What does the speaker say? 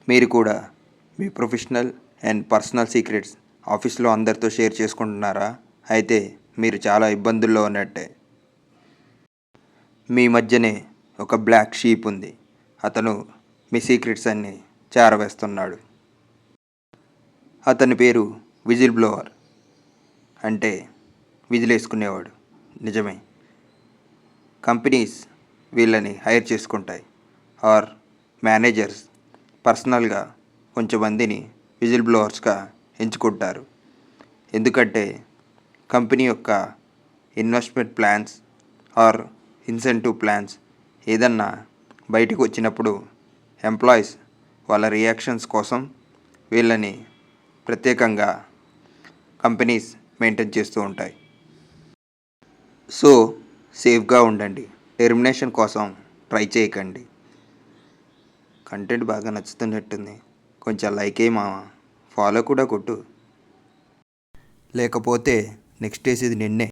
మీరు కూడా మీ professional and personal secrets ఆఫీస్లో అందరితో షేర్ చేసుకుంటున్నారా? అయితే మీరు చాలా ఇబ్బందుల్లో ఉన్నట్టే. మీ మధ్యనే ఒక బ్లాక్ షీప్ ఉంది. అతను మీ సీక్రెట్స్ అన్నీ చేరవేస్తున్నాడు. అతని పేరు విజిల్ బ్లోవర్, అంటే విజిలేసుకునేవాడు. నిజమే, కంపెనీస్ వీళ్ళని హైర్ చేసుకుంటాయి. ఆర్ మేనేజర్స్ పర్సనల్గా కొంచెమందిని విజిల్ బ్లోవర్స్గా ఎంచుకుంటారు. ఎందుకంటే కంపెనీ యొక్క investment plans or incentive plans ఏదన్నా బయటకు వచ్చినప్పుడు ఎంప్లాయీస్ వాళ్ళ రియాక్షన్స్ కోసం వీళ్ళని ప్రత్యేకంగా కంపెనీస్ మెయింటైన్ చేస్తూ ఉంటాయి. సో సేఫ్గా ఉండండి. టెర్మినేషన్ కోసం ట్రై చేయకండి. కంటెంట్ బాగా నచ్చుతున్నట్టుంది. కొంచెం లైక్ అయ్యి మావా, ఫాలో కూడా కొట్టు. లేకపోతే నెక్స్ట్ వేసేది నిన్నే.